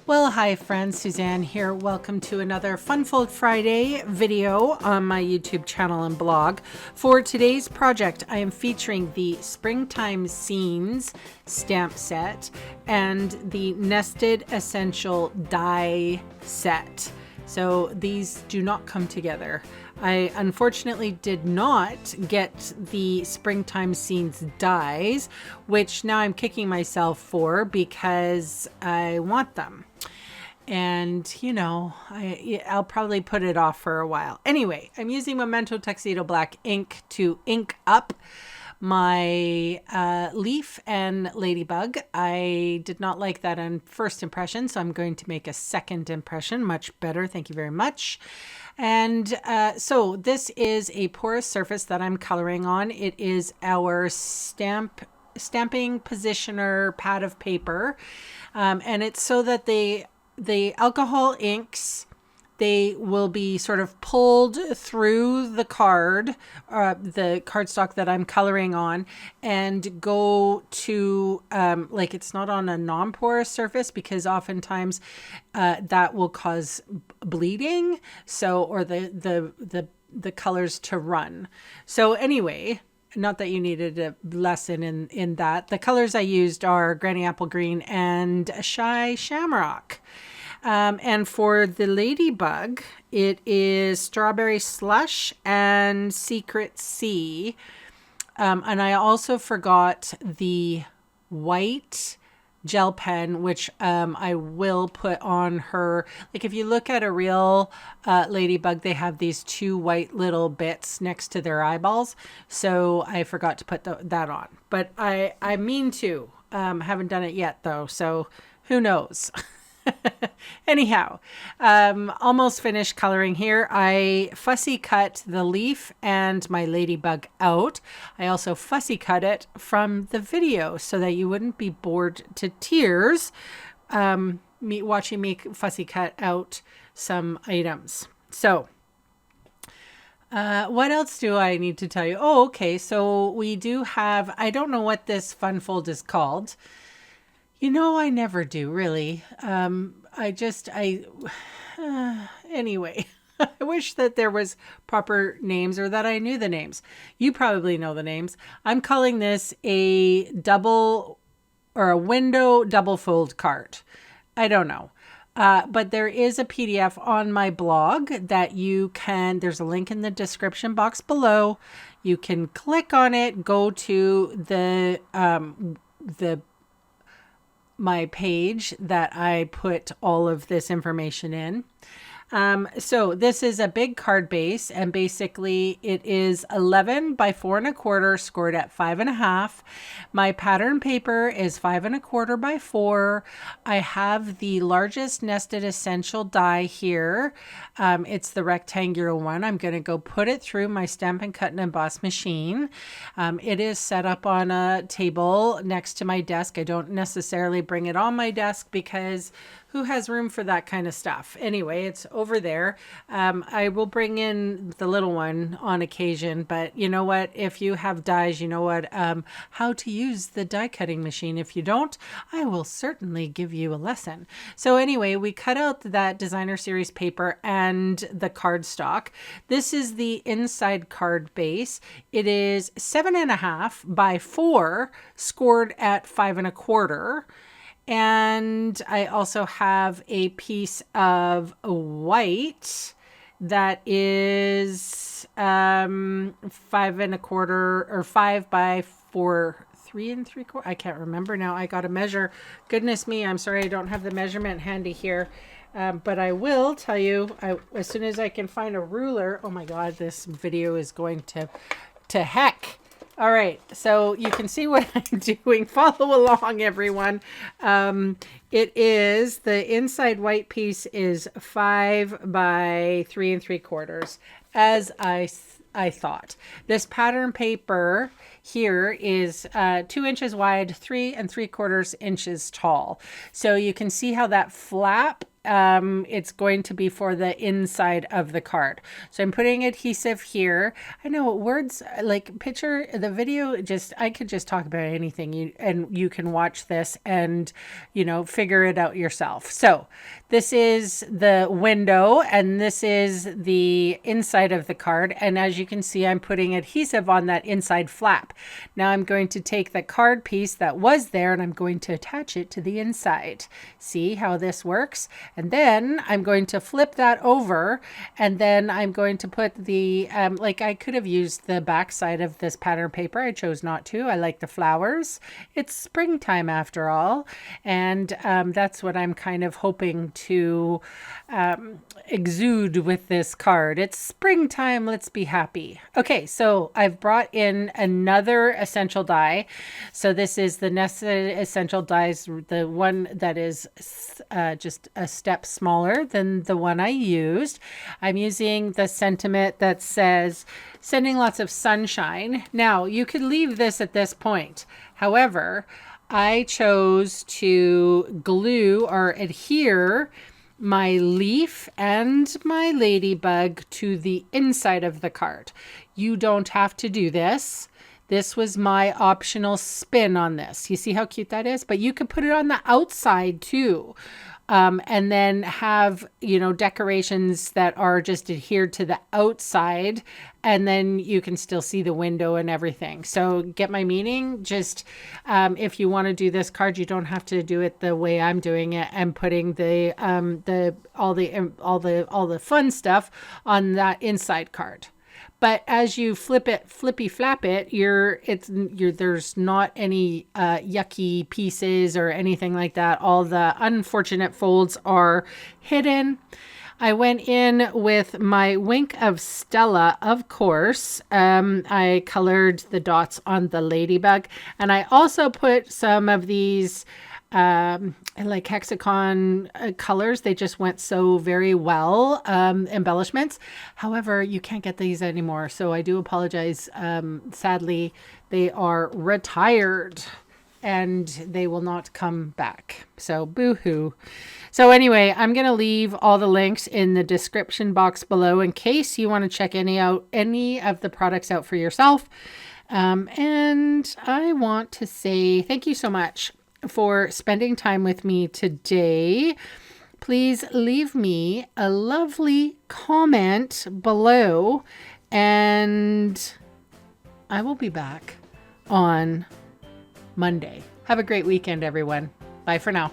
Well, hi friends, Suzanne here. Welcome to another Funfold Friday video on my YouTube channel and blog. For today's project, I am featuring the Springtime Scenes stamp set and the Nested Essential die set. So these do not come together. I unfortunately did not get the Springtime Scenes dies, which now I'm kicking myself for because I want them. And, you know, I'll probably put it off for a while. Anyway, I'm using Memento Tuxedo Black ink to ink up my leaf and ladybug. I did not like that on first impression, so I'm going to make a second impression much better. Thank you very much. And so this is a porous surface that I'm coloring on. It is our stamping positioner pad of paper, and it's so that the alcohol inks, they will be sort of pulled through the cardstock that I'm coloring on, and go to, like, it's not on a non-porous surface because oftentimes that will cause bleeding, so, or the colors to run. So anyway, not that you needed a lesson in that. The colors I used are Granny Apple Green and Shy Shamrock. And for the ladybug, it is Strawberry Slush and Secret Sea. And I also forgot the white gel pen, which I will put on her. Like, if you look at a real ladybug, they have these two white little bits next to their eyeballs. So I forgot to put that on. But I mean to. Haven't done it yet, though. So who knows? Anyhow, almost finished coloring here. I fussy cut the leaf and my ladybug out. I also fussy cut it from the video so that you wouldn't be bored to tears watching me fussy cut out some items. So what else do I need to tell you? Oh, okay. So we do have, I don't know what this fun fold is called. You know, I never do, really. Anyway, I wish that there was proper names or that I knew the names. You probably know the names. I'm calling this a double or a window double fold card. I don't know. But there is a PDF on my blog that you can, there's a link in the description box below. You can click on it, go to my page that I put all of this information in. So this is a big card base, and basically it is 11 by 4 1/4 scored at 5 1/2. My pattern paper is 5 1/4 by 4. I have the largest Nested Essential die here. It's the rectangular one. I'm going to go put it through my Stampin' Cut and Emboss machine. It is set up on a table next to my desk. I don't necessarily bring it on my desk because who has room for that kind of stuff? Anyway, it's over there. I will bring in the little one on occasion, but you know what? If you have dies, you know what? How to use the die cutting machine. If you don't, I will certainly give you a lesson. So anyway, we cut out that designer series paper and the cardstock. This is the inside card base. It is 7 1/2 by 4 scored at 5 1/4. And I also have a piece of white that is 5 1/4 or 5 by 4, 3 3/4. I can't remember now. I got to measure. Goodness me, I'm sorry I don't have the measurement handy here. But I will tell you as soon as I can find a ruler. Oh my God, this video is going to heck. All right, so you can see what I'm doing. Follow along, everyone. It is, the inside white piece is 5 by 3 3/4, as I thought. This pattern paper here is 2 inches wide, 3 3/4 inches tall. So you can see how that flap it's going to be for the inside of the card. So I'm putting adhesive here. I know words like picture the video, just I could just talk about anything, and you can watch this and figure it out yourself. So this is the window and this is the inside of the card, and as you can see, I'm putting adhesive on that inside flap. Now I'm going to take the card piece that was there and I'm going to attach it to the inside. See how this works? And then I'm going to flip that over, and then I'm going to put the like I could have used the back side of this pattern paper. I chose not to. I like the flowers. It's springtime after all, and that's what I'm kind of hoping to exude with this card. It's springtime, let's be happy. Okay, so I've brought in another essential die. So this is the nested essential dies, the one that is just a step smaller than the one I used. I'm using the sentiment that says sending lots of sunshine. Now you could leave this at this point. However, I chose to glue or adhere my leaf and my ladybug to the inside of the card. You don't have to do this. This was my optional spin on this. You see how cute that is? But you could put it on the outside too. And then have, decorations that are just adhered to the outside, and then you can still see the window and everything. So get my meaning? Just, if you want to do this card, you don't have to do it the way I'm doing it and putting all the fun stuff on that inside card. But as you flippy flap it, there's not any yucky pieces or anything like that. All the unfortunate folds are hidden. I went in with my Wink of Stella, of course. I colored the dots on the ladybug, and I also put some of these like hexagon colors. They just went so very well, embellishments. However, you can't get these anymore, so I do apologize. Sadly, they are retired and they will not come back, so boo-hoo. So anyway, I'm going to leave all the links in the description box below in case you want to check any of the products out for yourself. And I want to say thank you so much for spending time with me today. Please leave me a lovely comment below, and I will be back on Monday. Have a great weekend, everyone. Bye for now.